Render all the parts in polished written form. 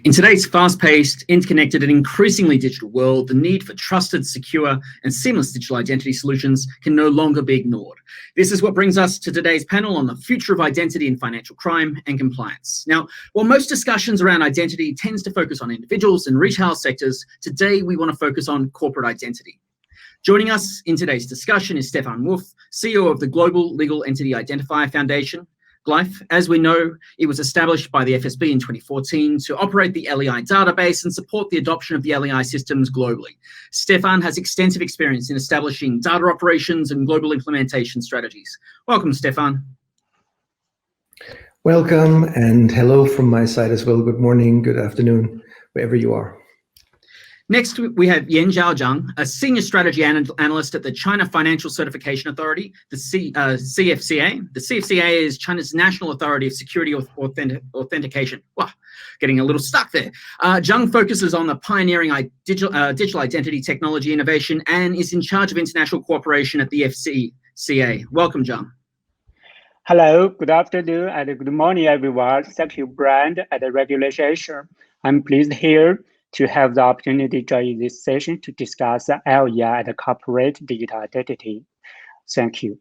In today's fast-paced, interconnected and increasingly digital world, the need for trusted, secure and seamless digital identity solutions can no longer be ignored. This is what brings us to today's panel on the future of identity in financial crime and compliance. Now, while most discussions around identity tends to focus on individuals and retail sectors, today we want to focus on corporate identity. Joining us in today's discussion is Stephan, CEO of the Global Legal Entity Identifier Foundation. GLIFE, as we know, it was established by the FSB in 2014 to operate the LEI database and support the adoption of the LEI systems globally. Stephan has extensive experience in establishing data operations and global implementation strategies. Welcome, Stephan. Welcome, and hello from my side as well. Good morning, good afternoon, wherever you are. Next, we have Yanzhao Zhang, a senior strategy analyst at the China Financial Certification Authority, the CFCA. The CFCA is China's National Authority of Security Authentication. Wow, getting a little stuck there. Zhang focuses on the pioneering digital identity technology innovation and is in charge of international cooperation at the FCCA. Welcome, Zhang. Hello, good afternoon, and good morning, everyone. Thank you, Brand, and the Regulation. I'm pleased here to have the opportunity to join this session to discuss LEI and corporate digital identity. Thank you.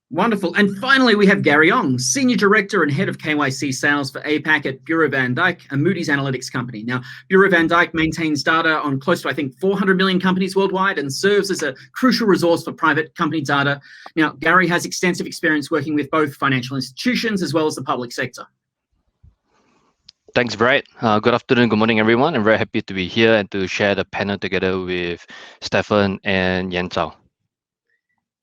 Wonderful. And finally, we have Gary Ong, Senior Director and Head of KYC Sales for APAC at Bureau van Dijk, a Moody's Analytics company. Now, Bureau van Dijk maintains data on close to, 400 million companies worldwide and serves as a crucial resource for private company data. Now, Gary has extensive experience working with both financial institutions as well as the public sector. Thanks, Brad. Good afternoon, good morning, everyone. I'm very happy to be here and to share the panel together with Stephan and Yanzhao.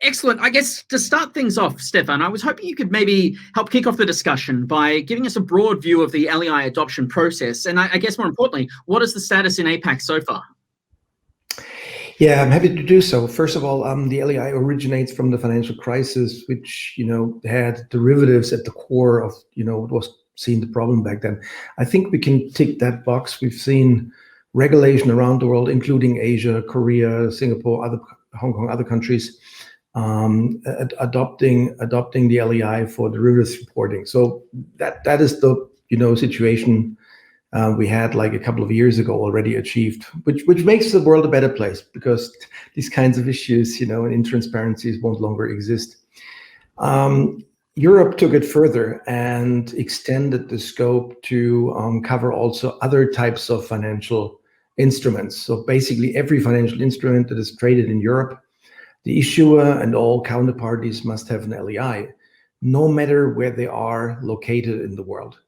Excellent. I guess to start things off, Stephan, I was hoping you could maybe help kick off the discussion by giving us a broad view of the LEI adoption process. And I guess more importantly, what is the status in APAC so far? Yeah, I'm happy to do so. First of all, the LEI originates from the financial crisis, which, had derivatives at the core of, what was seen the problem back then. I think we can tick that box. We've seen regulation around the world, including Asia, Korea, Singapore, Hong Kong, other countries, adopting the LEI for derivatives reporting. So that is the situation we had like a couple of years ago already achieved, which makes the world a better place because these kinds of issues, and intransparencies won't longer exist. Europe took it further and extended the scope to cover also other types of financial instruments. So basically every financial instrument that is traded in Europe, the issuer and all counterparties must have an LEI, no matter where they are located in the world.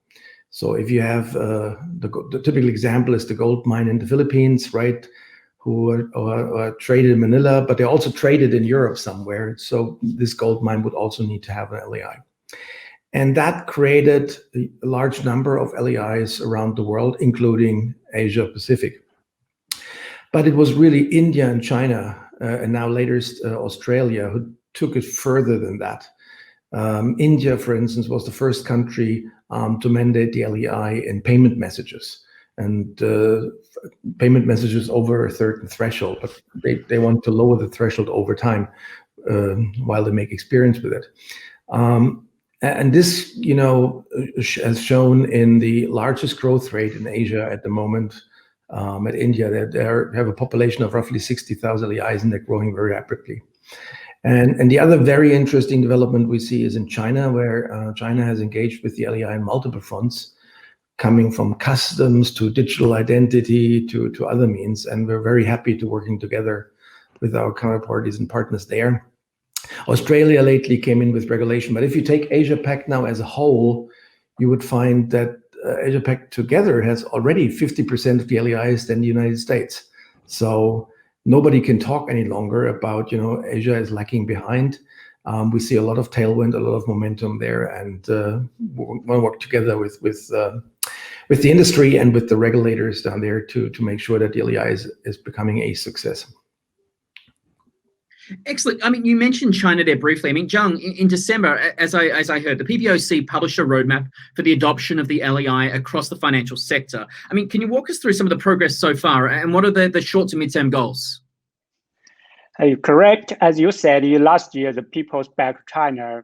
So if you have the typical example is the gold mine in the Philippines, right? Who are traded in Manila, but they're also traded in Europe somewhere. So this gold mine would also need to have an LEI. And that created a large number of LEIs around the world, including Asia Pacific. But it was really India and China, and now later Australia, who took it further than that. India, for instance, was the first country to mandate the LEI in payment messages. And payment messages over a certain threshold, but they want to lower the threshold over time while they make experience with it. And this, has shown in the largest growth rate in Asia at the moment, at India, that they have a population of roughly 60,000 LEIs and they're growing very rapidly. And the other very interesting development we see is in China, where China has engaged with the LEI in multiple fronts, coming from customs to digital identity to other means. And we're very happy to working together with our counterparties and partners there. Australia lately came in with regulation, but if you take Asia-Pac now as a whole, you would find that Asia-Pac together has already 50% of the LEIs than the United States. So nobody can talk any longer about, Asia is lagging behind. We see a lot of tailwind, a lot of momentum there, and want to work together with the industry and with the regulators down there to make sure that the LEI is becoming a success. Excellent. You mentioned China there briefly. Zhang, in December, as I heard, the PBOC published a roadmap for the adoption of the LEI across the financial sector. Can you walk us through some of the progress so far, and what are the short to mid-term goals? Correct. As you said, last year, the People's Bank of China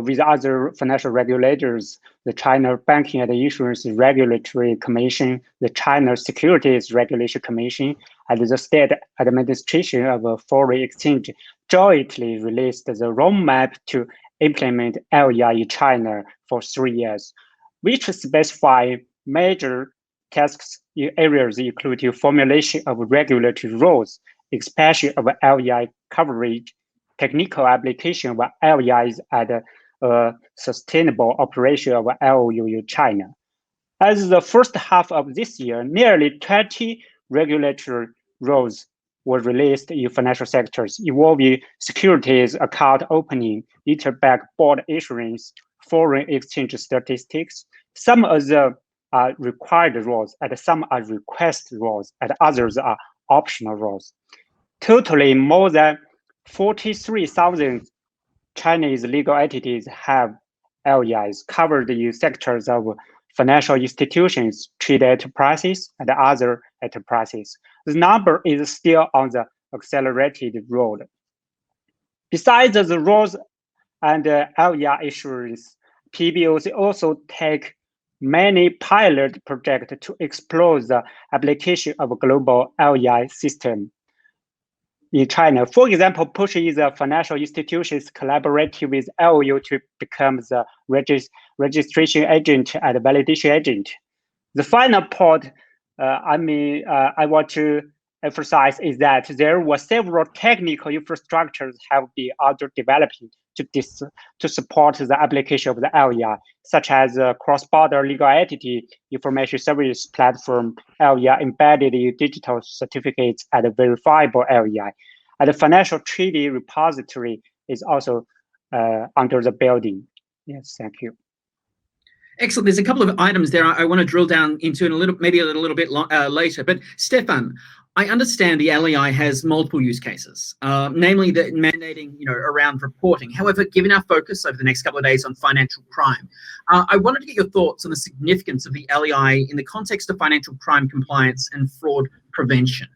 with other financial regulators, the China Banking and Insurance Regulatory Commission, the China Securities Regulation Commission, and the State Administration of Foreign Exchange jointly released the roadmap to implement LEI in China for 3 years, which specify major tasks in areas including formulation of regulatory rules, expansion of LEI coverage, technical application of LEIs, and sustainable operation of LOU in China. As the first half of this year, nearly 20 regulatory rules were released in financial sectors involving securities account opening, interbank bond issuance, foreign exchange statistics. Some of them are required rules, and some are request rules, and others are optional rules. Totally, more than 43,000 Chinese legal entities have LEIs covered in sectors of financial institutions, trade enterprises, and other enterprises. The number is still on the accelerated road. Besides the rules and LEI issuance, PBOC also take many pilot projects to explore the application of a global LEI system in China. For example, pushing the financial institutions collaborating with LOU to become the registration agent and validation agent. The final point I want to emphasize is that there were several technical infrastructures have been under developing to support the application of the LEI, such as cross-border legal entity information service platform LEI embedded in digital certificates and verifiable LEI. And the financial treaty repository is also under the building. Yes, thank you. Excellent. There's a couple of items there I want to drill down into in a little bit later. But Stephan, I understand the LEI has multiple use cases, namely the mandating, around reporting. However, given our focus over the next couple of days on financial crime, I wanted to get your thoughts on the significance of the LEI in the context of financial crime compliance and fraud prevention.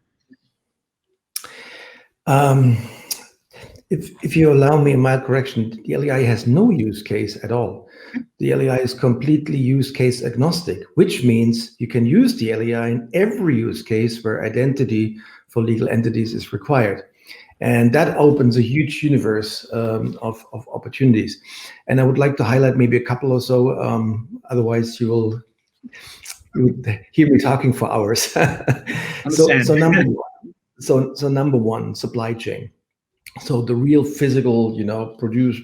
If you allow me a mild correction, the LEI has no use case at all. The LEI is completely use case agnostic, which means you can use the LEI in every use case where identity for legal entities is required. And that opens a huge universe of opportunities. And I would like to highlight maybe a couple or so, otherwise you would hear me talking for hours. So number one, supply chain. So the real physical,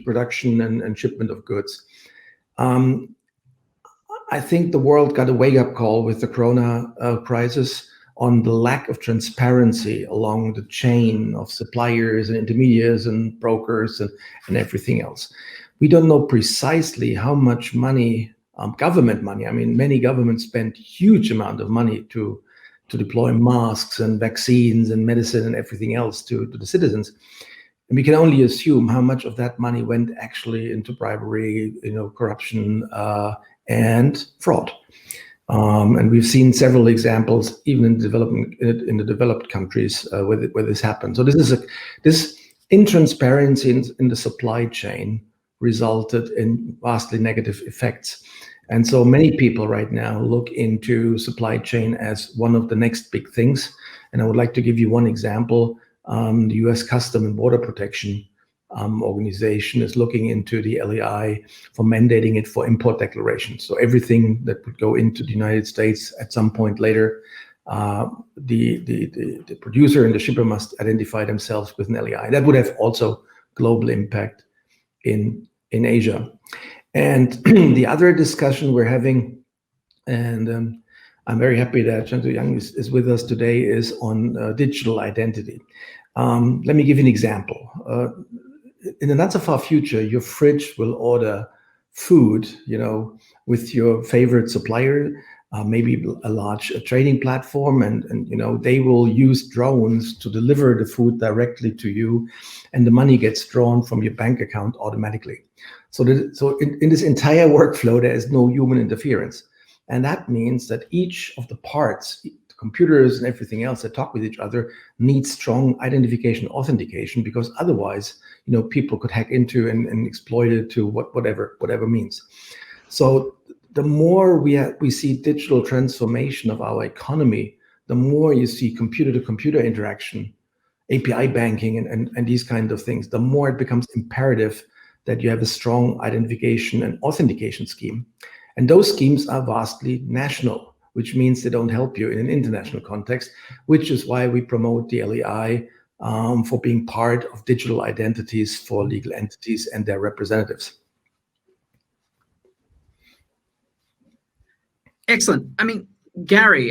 production and shipment of goods. I think the world got a wake-up call with the Corona crisis on the lack of transparency along the chain of suppliers and intermediaries and brokers and everything else. We don't know precisely how much money, government money, many governments spend huge amount of money to deploy masks and vaccines and medicine and everything else to the citizens. And we can only assume how much of that money went actually into bribery, corruption, and fraud. And we've seen several examples, even in the developed countries, where this happened. So this intransparency in the supply chain resulted in vastly negative effects. And so many people right now look into supply chain as one of the next big things. And I would like to give you one example. The US Custom and Border Protection organization is looking into the LEI for mandating it for import declarations. So everything that would go into the United States at some point later, the producer and the shipper must identify themselves with an LEI. That would have also global impact in Asia. And the other discussion we're having, and I'm very happy that Zhang is with us today, is on digital identity. Let me give you an example. In the not so far future, your fridge will order food, with your favorite supplier, maybe a large trading platform, and they will use drones to deliver the food directly to you, and the money gets drawn from your bank account automatically. So in this entire workflow, there is no human interference. And that means that each of the parts, computers and everything else that talk with each other need strong identification, authentication, because otherwise, people could hack into and exploit it to whatever means. So the more we see digital transformation of our economy, the more you see computer-to-computer interaction, API banking, and these kind of things, the more it becomes imperative that you have a strong identification and authentication scheme. And those schemes are vastly national, which means they don't help you in an international context, which is why we promote the LEI for being part of digital identities for legal entities and their representatives. Excellent. I mean, Gary,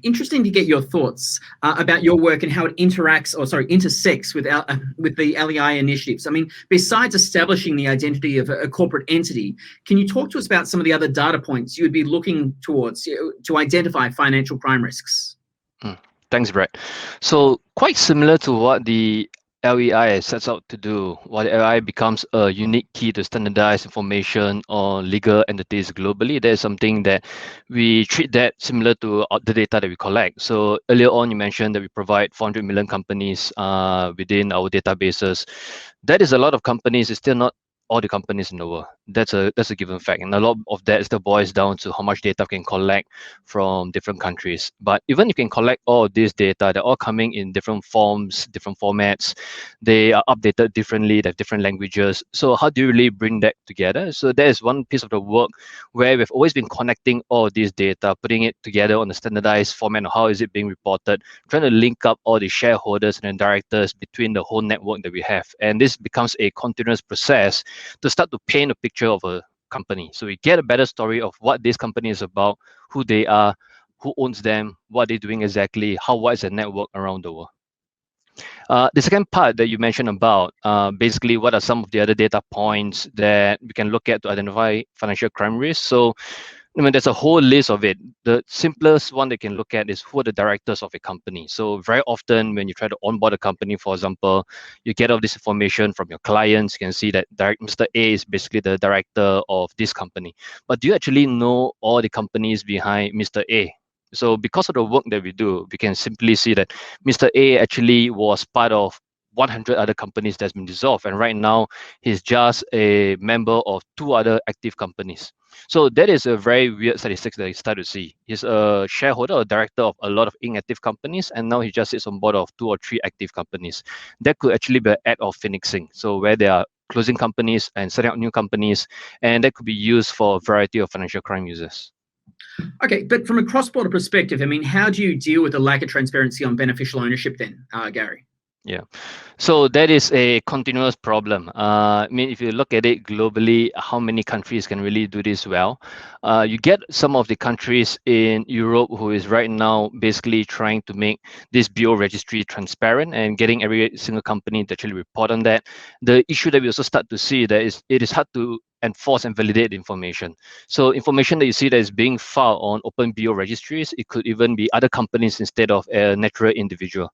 interesting to get your thoughts about your work and how it intersects with the LEI initiatives. I mean, besides establishing the identity of a corporate entity, can you talk to us about some of the other data points you would be looking towards to identify financial crime risks? Thanks, Brett. So quite similar to what the LEI sets out to do, while the LEI becomes a unique key to standardize information on legal entities globally, that is something that we treat that similar to the data that we collect. So earlier on, you mentioned that we provide 400 million companies within our databases. That is a lot of companies. It's still not all the companies in the world. That's a given fact, and a lot of that still boils down to how much data we can collect from different countries. But even if you can collect all this data, they're all coming in different forms, different formats. They are updated differently. They have different languages. So how do you really bring that together? So that is one piece of the work where we've always been connecting all this data, putting it together on a standardized format of how is it being reported, trying to link up all the shareholders and the directors between the whole network that we have. And this becomes a continuous process to start to paint a picture of a company. So we get a better story of what this company is about, who they are, who owns them, what they're doing exactly, how wide is the network around the world. The second part that you mentioned about, basically what are some of the other data points that we can look at to identify financial crime risks. So I mean, there's a whole list of it. The simplest one they can look at is who are the directors of a company. So very often when you try to onboard a company, for example, you get all this information from your clients. You can see that Mr. A is basically the director of this company. But do you actually know all the companies behind Mr. A? So because of the work that we do, we can simply see that Mr. A actually was part of 100 other companies that's been dissolved. And right now, he's just a member of 2 other active companies. So that is a very weird statistics that you start to see. He's a shareholder or director of a lot of inactive companies, and now he just sits on board of 2 or 3 active companies. That could actually be an act of phoenixing. So where they are closing companies and setting up new companies, and that could be used for a variety of financial crime users. Okay, but from a cross-border perspective, I mean, how do you deal with the lack of transparency on beneficial ownership then, Gary? Yeah, so that is a continuous problem. I mean, if you look at it globally, how many countries can really do this well? You get some of the countries in Europe who is right now basically trying to make this BO registry transparent and getting every single company to actually report on that. The issue that we also start to see that is it is hard to enforce and validate information. So information that you see that is being filed on open BO registries, it could even be other companies instead of a natural individual.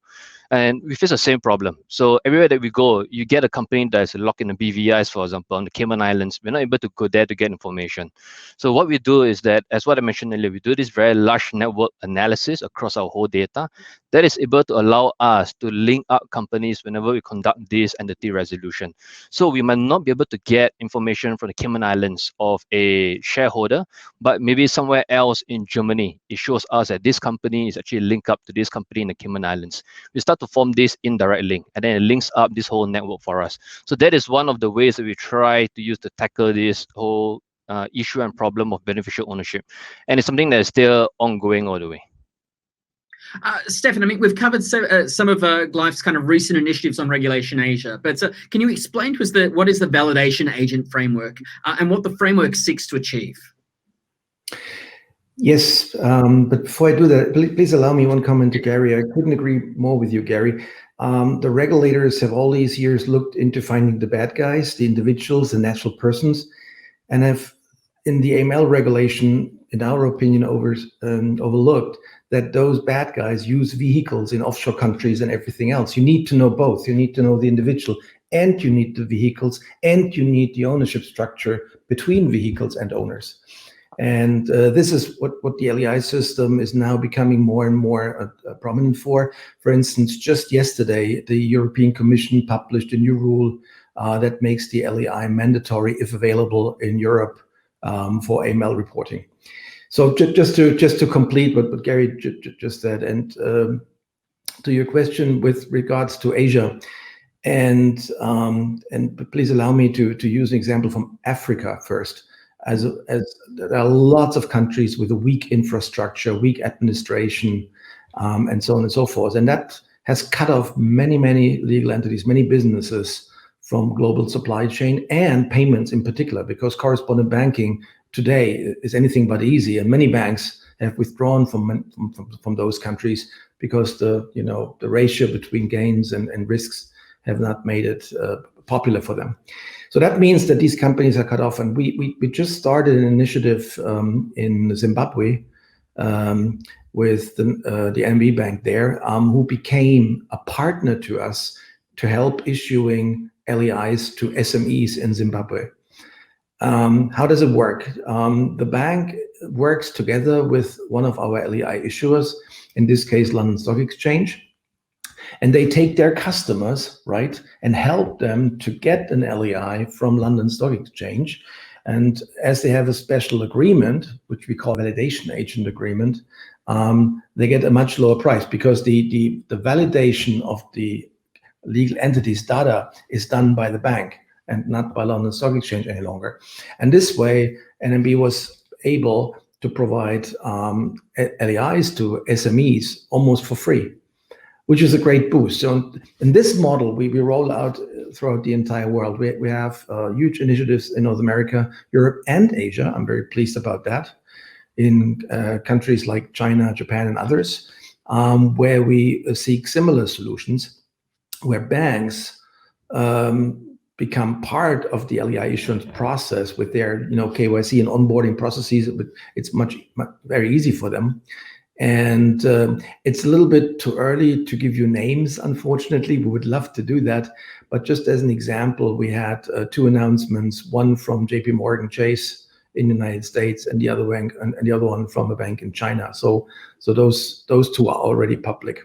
And we face the same problem. So everywhere that we go, you get a company that's locked in the BVIs, for example, on the Cayman Islands. We're not able to go there to get information. So what we do is that, as what I mentioned earlier, we do this very large network analysis across our whole data that is able to allow us to link up companies whenever we conduct this entity resolution. So we might not be able to get information from the Cayman Islands of a shareholder, but maybe somewhere else in Germany, it shows us that this company is actually linked up to this company in the Cayman Islands. We start to form this indirect link, and then it links up this whole network for us. So that is one of the ways that we try to use to tackle this whole issue and problem of beneficial ownership. And it's something that is still ongoing all the way. Stephan, I mean, we've covered some of GLIFE's kind of recent initiatives on Regulation Asia, but can you explain to us what is the validation agent framework and what the framework seeks to achieve? Yes, but before I do that, please allow me one comment to Gary. I couldn't agree more with you, Gary. The regulators have all these years looked into finding the bad guys, the individuals, the natural persons, and have, in the AML regulation, in our opinion, overlooked that those bad guys use vehicles in offshore countries and everything else. You need to know both. You need to know the individual, and you need the vehicles, and you need the ownership structure between vehicles and owners. And this is what the LEI system is now becoming more and more prominent for. For instance, just yesterday, the European Commission published a new rule that makes the LEI mandatory if available in Europe for AML reporting. So just to complete what Gary just said, and to your question with regards to Asia, and please allow me to use an example from Africa first. As there are lots of countries with a weak infrastructure, weak administration, and so on and so forth, and that has cut off many legal entities, many businesses from global supply chain and payments in particular, because correspondent banking today is anything but easy, and many banks have withdrawn from those countries because the ratio between gains and risks have not made it popular for them. So that means that these companies are cut off, and we just started an initiative in Zimbabwe with the NB Bank there, who became a partner to us to help issuing LEIs to SMEs in Zimbabwe. How does it work? The bank works together with one of our LEI issuers, in this case, London Stock Exchange, and they take their customers, right, and help them to get an LEI from London Stock Exchange. And as they have a special agreement, which we call validation agent agreement, they get a much lower price, because the validation of the legal entity's data is done by the bank and not by London Stock Exchange any longer. And this way, NMB was able to provide LEIs to SMEs almost for free, which is a great boost. So in this model, we roll out throughout the entire world. We have huge initiatives in North America, Europe, and Asia. I'm very pleased about that. In countries like China, Japan, and others, where we seek similar solutions, where banks become part of the LEI issuance process with their KYC and onboarding processes. It's very easy for them. And it's a little bit too early to give you names, unfortunately. We would love to do that. But just as an example, we had two announcements, one from JP Morgan Chase in the United States, and the other one from a bank in China. So those two are already public.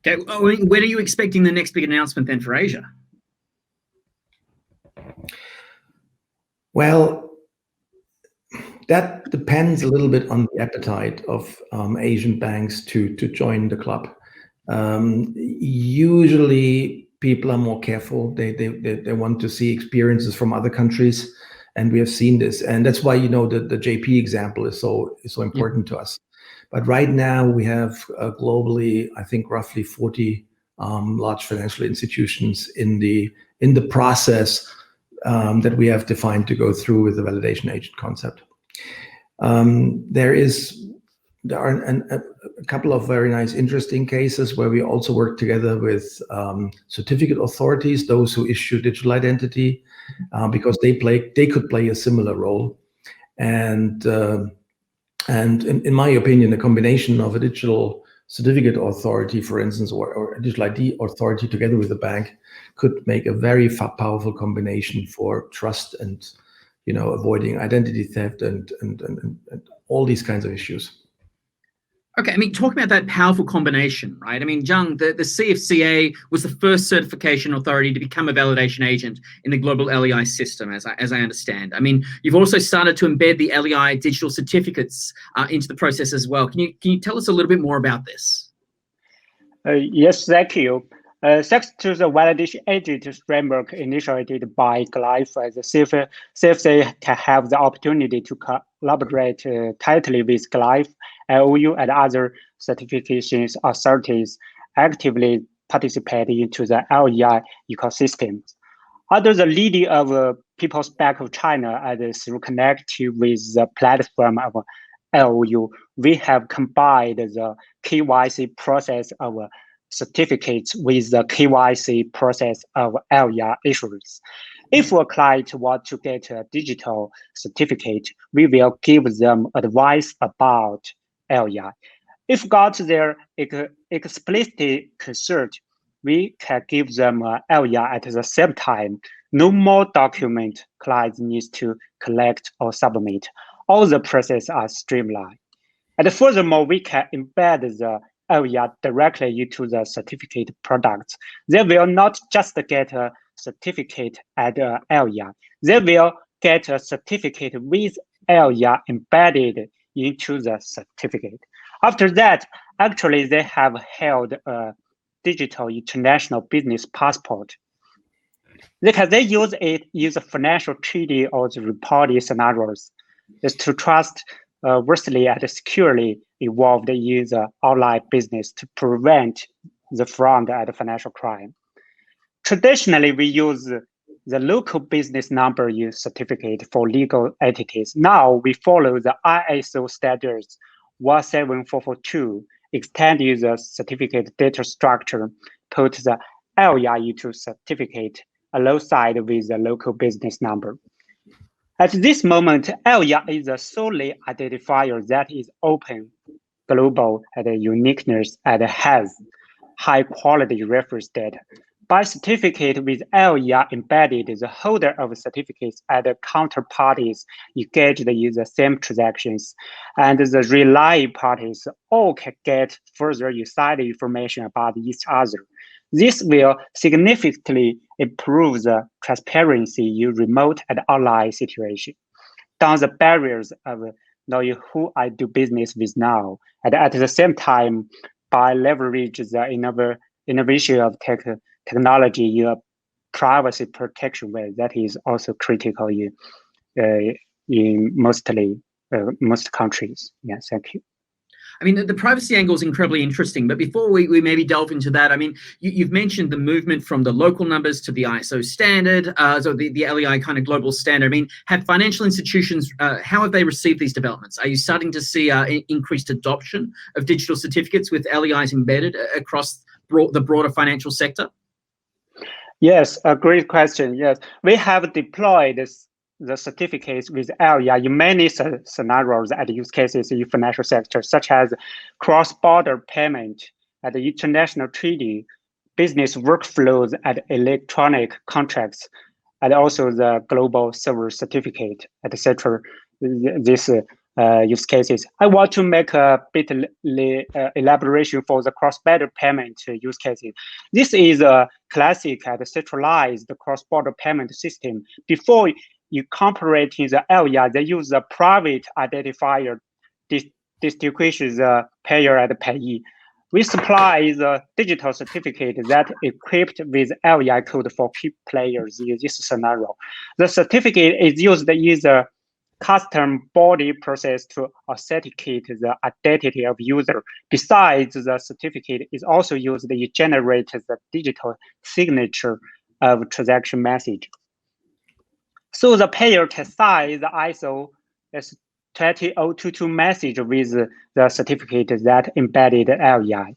Okay, when are you expecting the next big announcement then for Asia? Well, that depends a little bit on the appetite of Asian banks to join the club. Usually, people are more careful. They want to see experiences from other countries, and we have seen this, and that's why the JP example is so important to us. But right now, we have globally, I think, roughly 40 large financial institutions in the process that we have defined to go through with the validation agent concept. There are a couple of very nice, interesting cases where we also work together with certificate authorities, those who issue digital identity, because they could play a similar role. And in my opinion, a combination of a digital certificate authority, for instance, or a digital ID authority together with a bank could make a very powerful combination for trust and avoiding identity theft and all these kinds of issues. Okay, I mean, talking about that powerful combination, right? I mean, Zhang, the CFCA was the first certification authority to become a validation agent in the global LEI system, as I understand. I mean, you've also started to embed the LEI digital certificates into the process as well. Can you tell us a little bit more about this? Yes, thank you. Thanks to the validation agent framework initiated by GLIFE, the CFCA can have the opportunity to collaborate tightly with GLIFE, IOU, and other certifications authorities actively participate into the LEI ecosystem. Under the leading of People's Bank of China and through connecting with the platform of IOU, we have combined the KYC process of certificates with the KYC process of LEI issuers. If a client wants to get a digital certificate, we will give them advice about LEI. If got their explicit consent, we can give them LEI at the same time. No more document clients needs to collect or submit. all the processes are streamlined. And furthermore, we can embed the LER directly into the certificate products. They will not just get a certificate at LER. They will get a certificate with LER embedded into the certificate. After that, actually, they have held a digital international business passport. They use it in the financial treaty or the reporting scenarios is to trust versely and securely involved in the online business to prevent the fraud and financial crime. Traditionally, we use the local business number in certificate for legal entities. Now we follow the ISO standards 17442, extend the certificate data structure, put the LER into certificate alongside with the local business number. At this moment, LER is a solely identifier that is open, global, and uniqueness, and has high-quality reference data. By certificate with LER embedded, the holder of certificates and the counterparties engaged in the same transactions, and the relying parties all can get further inside information about each other. This will significantly improve the transparency in remote and online situation, down the barriers of knowing who I do business with now, and at the same time, by leverage the innovation of technology in a privacy protection way that is also critical in most countries. Yeah, thank you. I mean, the privacy angle is incredibly interesting, but before we maybe delve into that, I mean, you've mentioned the movement from the local numbers to the ISO standard, so the LEI kind of global standard. I mean, have financial institutions, how have they received these developments? Are you starting to see increased adoption of digital certificates with LEIs embedded across the broader financial sector? Yes, a great question. Yes, we have deployed the certificates with LER in many scenarios and use cases in financial sector, such as cross-border payment and international treaty, business workflows and electronic contracts, and also the global server certificate, etc. These use cases. I want to make a bit elaboration for the cross-border payment use cases. This is a classic and centralized cross-border payment system. Before you incorporating the LER, they use a private identifier distinguishes the payer and payee. We supply the digital certificate that equipped with LER code for key players in this scenario. The certificate is used in the custom body process to authenticate the identity of user. Besides, the certificate is also used to generate the digital signature of transaction message. So the payer can sign the ISO 20022 message with the certificate that embedded LEI.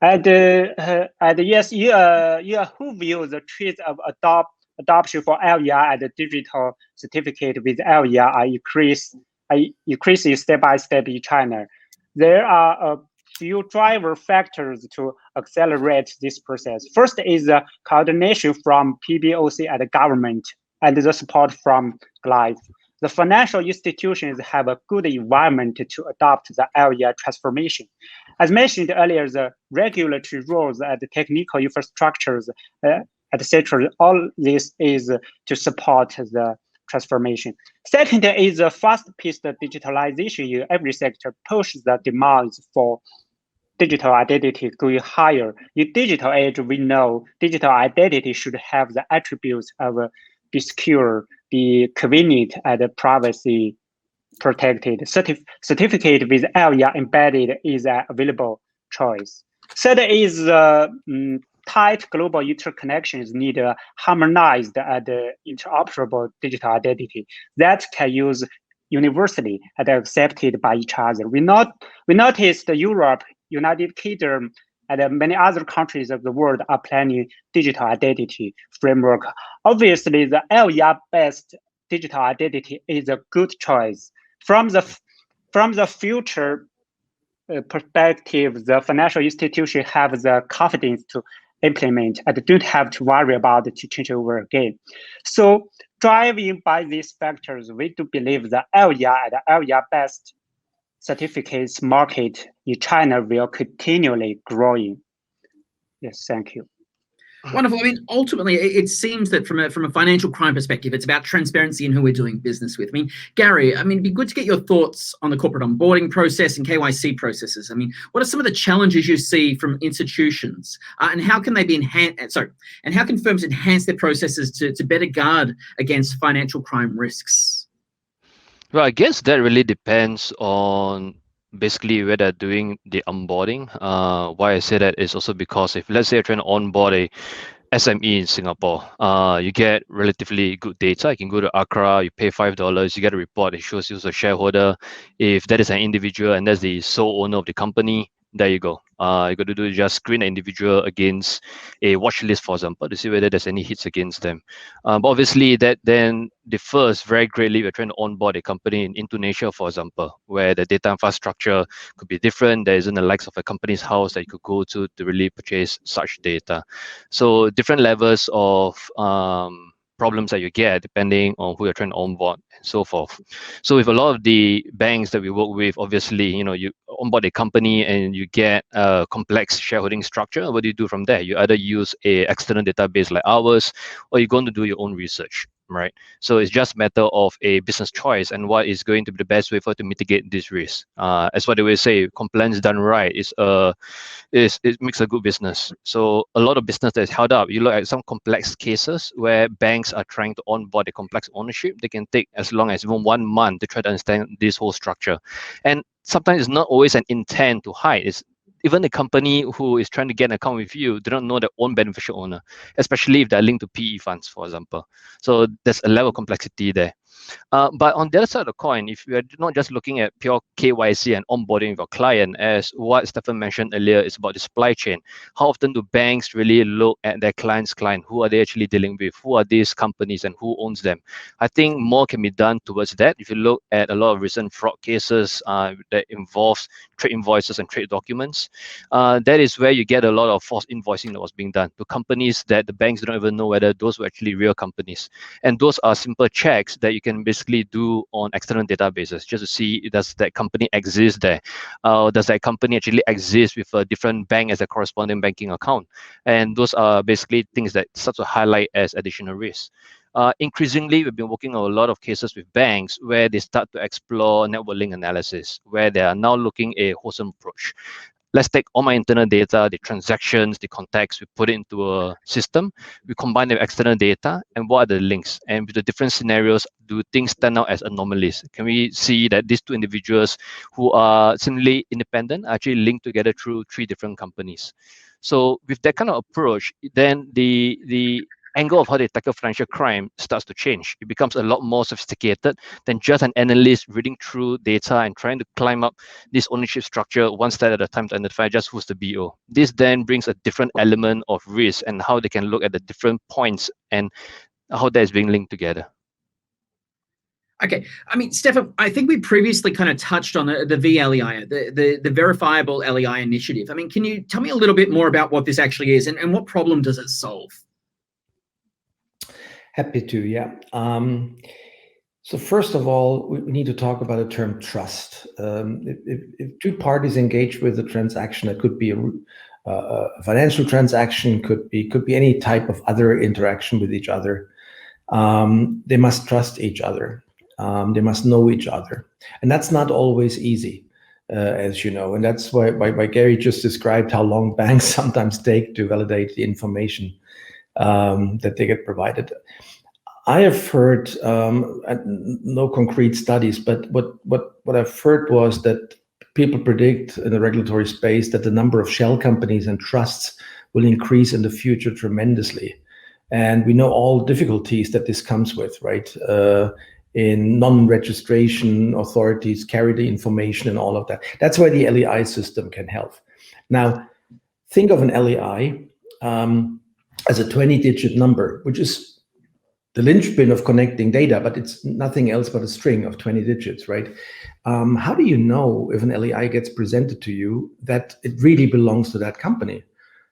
And yes, who view the trends of adoption for LEI and the digital certificate with LEI are increasing step by step in China. There are a few driver factors to accelerate this process. First is the coordination from PBOC and the government, and the support from GLIFE. The financial institutions have a good environment to adopt the LEI transformation. As mentioned earlier, the regulatory rules and the technical infrastructures, etc., all this is to support the transformation. Second is the fast-paced digitalization in every sector pushes the demands for digital identity going higher. In digital age, we know digital identity should have the attributes of be secure, be convenient, and privacy protected. Certificate with LER embedded is an available choice. Third is tight global interconnections need a harmonized and interoperable digital identity that can use universally and accepted by each other. We noticed Europe, United Kingdom, and many other countries of the world are planning digital identity framework. Obviously, the LER-based digital identity is a good choice. From the future perspective, the financial institution have the confidence to implement and don't have to worry about it to change over again. So Driving by these factors, we do believe the LER and LER-based certificates market in China will continually growing. Yes, thank you. Wonderful. I mean, ultimately, it seems that from a financial crime perspective, it's about transparency and who we're doing business with. I mean, Gary, I mean, it'd be good to get your thoughts on the corporate onboarding process and KYC processes. I mean, what are some of the challenges you see from institutions, and how can they be enhanced? And how can firms enhance their processes to better guard against financial crime risks? Well, I guess that really depends on basically where they're doing the onboarding. Why I say that is also because if let's say you're trying to onboard a SME in Singapore, you get relatively good data. You can go to Accra, you pay $5, you get a report. It shows you as a shareholder. If that is an individual and that's the sole owner of the company, there you go. You got to do just screen an individual against a watch list, for example, to see whether there's any hits against them. But obviously, that then differs very greatly. We're trying to onboard a company in Indonesia, for example, where the data infrastructure could be different. There isn't the likes of a company's house that you could go to really purchase such data. So different levels of problems that you get depending on who you're trying to onboard and so forth. So with a lot of the banks that we work with, obviously, you onboard a company and you get a complex shareholding structure. What do you do from there? You either use a external database like ours, or you're going to do your own research, right? So it's just a matter of a business choice and what is going to be the best way for to mitigate this risk. As what they will say, compliance done right it makes a good business. So a lot of business that is held up. You look at some complex cases where banks are trying to onboard a complex ownership. They can take as long as even 1 month to try to understand this whole structure. And sometimes it's not always an intent to hide. It's even the company who is trying to get an account with you do not know their own beneficial owner, especially if they're linked to PE funds, for example. So there's a level of complexity there. But on the other side of the coin, if you're not just looking at pure KYC and onboarding with your client, as what Stephan mentioned earlier, is about the supply chain. How often do banks really look at their client's client? Who are they actually dealing with? Who are these companies and who owns them? I think more can be done towards that. If you look at a lot of recent fraud cases that involves trade invoices and trade documents, that is where you get a lot of false invoicing that was being done to companies that the banks don't even know whether those were actually real companies. And those are simple checks that you can basically do on external databases just to see, does that company exist there? Does that company actually exist with a different bank as a corresponding banking account? And those are basically things that start to highlight as additional risks. Increasingly, we've been working on a lot of cases with banks where they start to explore network link analysis, where they are now looking at a wholesome approach. Let's take all my internal data, the transactions, the contacts, we put it into a system, we combine the external data, and what are the links? And with the different scenarios, do things stand out as anomalies? Can we see that these two individuals who are seemingly independent are actually linked together through 3 different companies? So with that kind of approach, then the angle of how they tackle financial crime starts to change. It becomes a lot more sophisticated than just an analyst reading through data and trying to climb up this ownership structure one step at a time to identify just who's the BO. This then brings a different element of risk and how they can look at the different points and how that is being linked together. Okay, I mean, Stephan, I think we previously kind of touched on the VLEI, the verifiable LEI initiative. I mean, can you tell me a little bit more about what this actually is and what problem does it solve? Happy to, yeah. So first of all, we need to talk about the term trust. If 2 parties engage with a transaction, it could be a financial transaction, could be any type of other interaction with each other. They must trust each other. They must know each other, and that's not always easy, as you know. And that's why Gary just described how long banks sometimes take to validate the information that they get provided. I have heard no concrete studies, but what I've heard was that people predict in the regulatory space that the number of shell companies and trusts will increase in the future tremendously. And we know all difficulties that this comes with, right? In non-registration, authorities carry the information and all of that. That's why the LEI system can help. Now, think of an LEI as a 20-digit number, which is the linchpin of connecting data, but it's nothing else but a string of 20 digits, right? How do you know if an LEI gets presented to you that it really belongs to that company?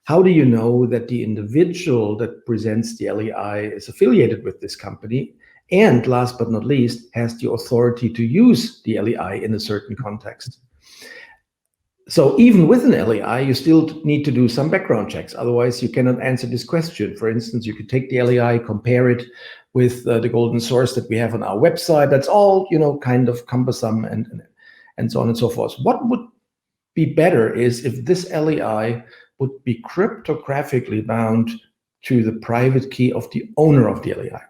How do you know that the individual that presents the LEI is affiliated with this company and last but not least, has the authority to use the LEI in a certain context. So even with an LEI, you still need to do some background checks. Otherwise, you cannot answer this question. For instance, you could take the LEI, compare it with the golden source that we have on our website. That's all, kind of cumbersome and so on and so forth. What would be better is if this LEI would be cryptographically bound to the private key of the owner of the LEI.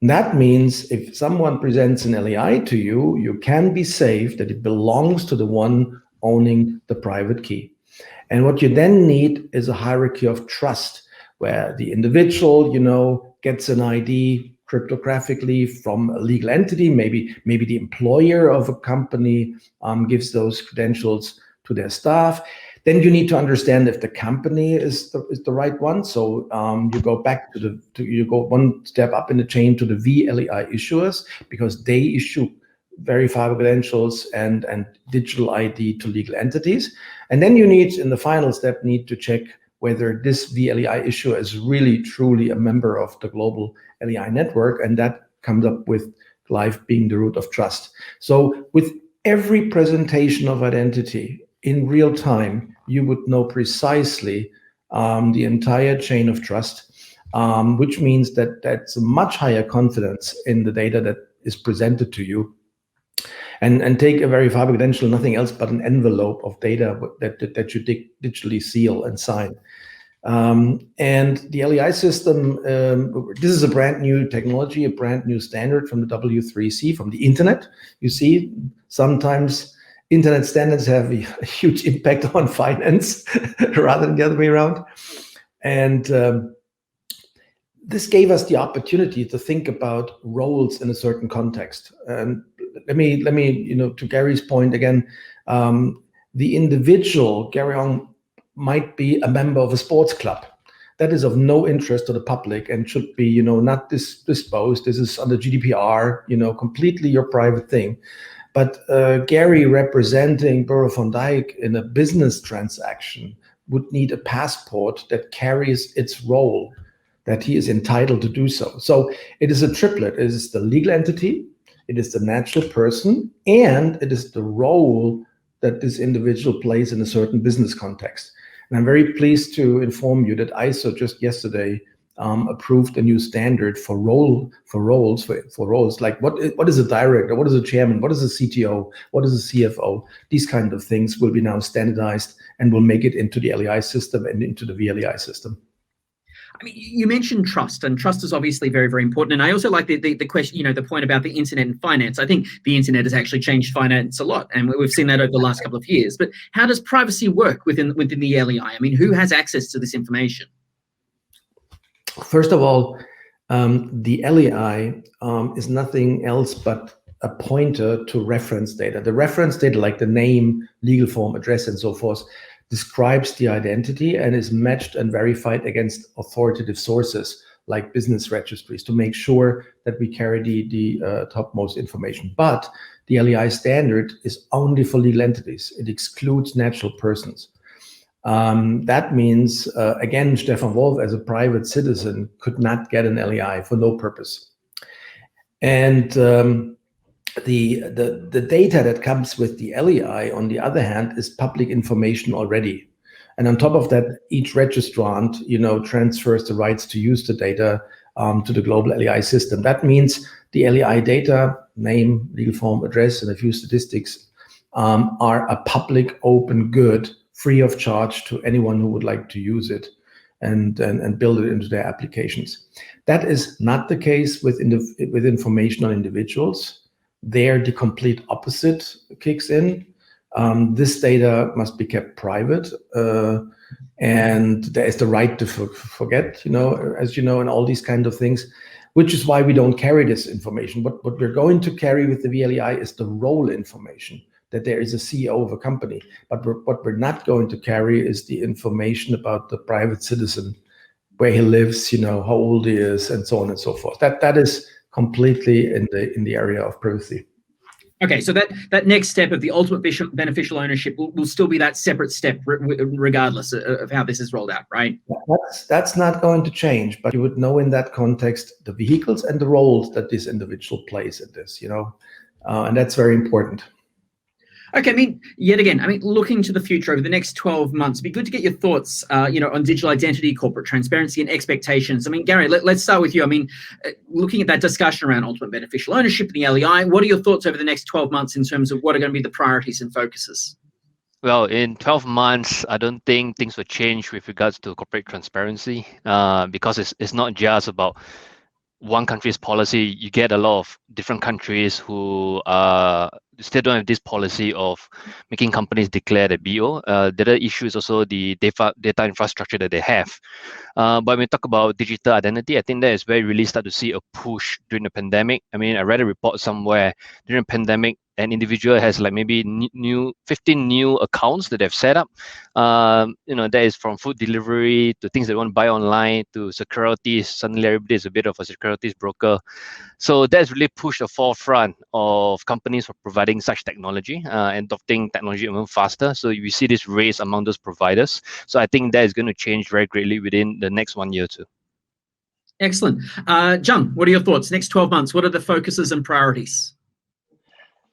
And that means if someone presents an LEI to you, you can be safe that it belongs to the one owning the private key. And what you then need is a hierarchy of trust, where the individual, gets an ID cryptographically from a legal entity. Maybe the employer of a company gives those credentials to their staff. Then you need to understand if the company is the right one. So you go back you go one step up in the chain to the VLEI issuers, because they issue verifiable credentials and digital ID to legal entities. And then you need, in the final step, to check whether this VLEI issuer is really truly a member of the global LEI network, and that comes up with life being the root of trust. So with every presentation of identity in real time, you would know precisely the entire chain of trust, which means that that's a much higher confidence in the data that is presented to you. And take a verifiable credential, nothing else but an envelope of data that you digitally seal and sign. And the LEI system, this is a brand new technology, a brand new standard from the W3C, from the internet. You see, sometimes internet standards have a huge impact on finance rather than the other way around. And this gave us the opportunity to think about roles in a certain context. And let me, to Gary's point again, the individual, Gary Ong, might be a member of a sports club. That is of no interest to the public and should be, not disposed. This is under GDPR, completely your private thing. But Gary representing Bureau van Dijk in a business transaction would need a passport that carries its role, that he is entitled to do so. So it is a triplet. It is the legal entity, it is the natural person, and it is the role that this individual plays in a certain business context. And I'm very pleased to inform you that ISO just yesterday approved a new standard for roles. Like what is a director, what is a chairman, what is a CTO, what is a CFO? These kind of things will be now standardized and will make it into the LEI system and into the VLEI system. I mean, you mentioned trust, and trust is obviously very, very important. And I also like the question, the point about the internet and finance. I think the internet has actually changed finance a lot, and we've seen that over the last couple of years. But how does privacy work within the LEI? I mean, who has access to this information? First of all, the LEI is nothing else but a pointer to reference data. The reference data, like the name, legal form, address, and so forth, describes the identity and is matched and verified against authoritative sources like business registries to make sure that we carry the topmost information. But the LEI standard is only for legal entities. It excludes natural persons. That means, again, Stephan Wolf, as a private citizen, could not get an LEI for no purpose. And the data that comes with the LEI, on the other hand, is public information already. And on top of that, each registrant, transfers the rights to use the data to the global LEI system. That means the LEI data, name, legal form, address, and a few statistics are a public open good, free of charge to anyone who would like to use it and build it into their applications. That is not the case with information on individuals. There, the complete opposite kicks in. This data must be kept private, and there is the right to forget, as you know, and all these kind of things, which is why we don't carry this information. What we're going to carry with the VLEI is the role information, that there is a CEO of a company. But what we're not going to carry is the information about the private citizen, where he lives, how old he is, and so on and so forth. That is completely in the area of privacy. Okay, so that next step of the ultimate beneficial ownership will still be that separate step regardless of how this is rolled out, right? That's not going to change, but you would know in that context the vehicles and the roles that this individual plays in this, and that's very important. Okay, yet again, looking to the future over the next 12 months, it'd be good to get your thoughts, on digital identity, corporate transparency, and expectations. Gary, let's start with you. Looking at that discussion around ultimate beneficial ownership and the LEI, what are your thoughts over the next 12 months in terms of what are going to be the priorities and focuses? Well, in 12 months, I don't think things will change with regards to corporate transparency, because it's not just about one country's policy. You get a lot of different countries who still don't have this policy of making companies declare the BO. The other issue is also the data infrastructure that they have. But when we talk about digital identity, I think that is where we really start to see a push during the pandemic. I read a report somewhere during the pandemic, an individual has like maybe 15 new accounts that they've set up. That is from food delivery to things they want to buy online to securities. Suddenly everybody is a bit of a securities broker. So that's really pushed the forefront of companies for providing such technology and adopting technology even faster. So we see this race among those providers. So I think that is going to change very greatly within the next 1 year or two. Excellent. Zhang, what are your thoughts? Next 12 months, what are the focuses and priorities?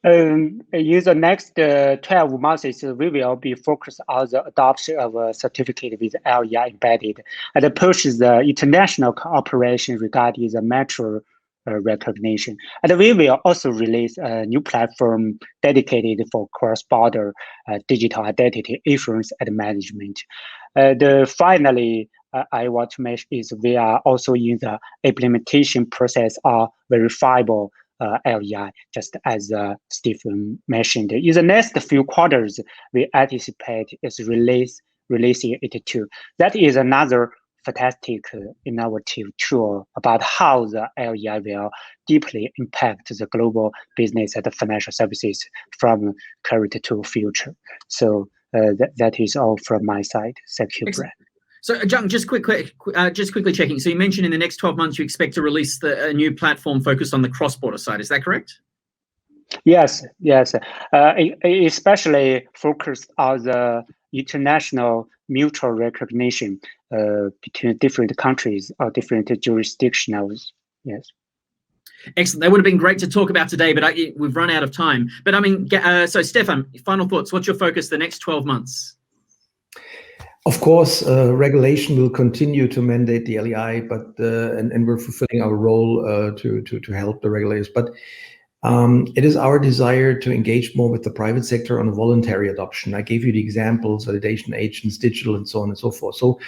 In the next 12 months, we will be focused on the adoption of a certificate with LEI embedded and push the international cooperation regarding the metro recognition. And we will also release a new platform dedicated for cross-border digital identity issuance and management. Finally, I want to mention is we are also in the implementation process of verifiable LEI, just as Stephan mentioned. In the next few quarters, we anticipate is releasing it too. That is another fantastic innovative tool about how the LEI will deeply impact the global business and the financial services from current to future. So that is all from my side. Thank you, Brad. So, Zhang, just quickly checking. So you mentioned in the next 12 months you expect to release a new platform focused on the cross-border side. Is that correct? Yes. Especially focused on the international mutual recognition between different countries or different jurisdictions. Yes. Excellent. That would have been great to talk about today, but we've run out of time. But so Stephan, final thoughts. What's your focus the next 12 months? Of course, regulation will continue to mandate the LEI, but and we're fulfilling our role to help the regulators. But it is our desire to engage more with the private sector on a voluntary adoption. I gave you the examples: validation agents, digital, and so on and so forth. So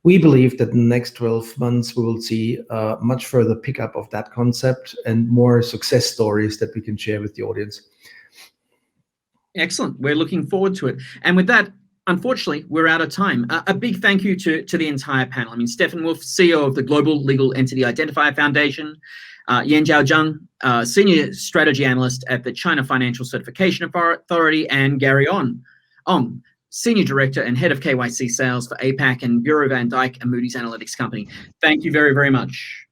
we believe that in the next 12 months we will see much further pickup of that concept and more success stories that we can share with the audience. Excellent. We're looking forward to it. And with that, unfortunately, we're out of time. A big thank you to the entire panel. Stephan Wolf, CEO of the Global Legal Entity Identifier Foundation, Yanzhao Zhang, Senior Strategy Analyst at the China Financial Certification Authority, and Gary Ong, Senior Director and Head of KYC Sales for APAC and Bureau van Dijk and Moody's Analytics Company. Thank you very, very much.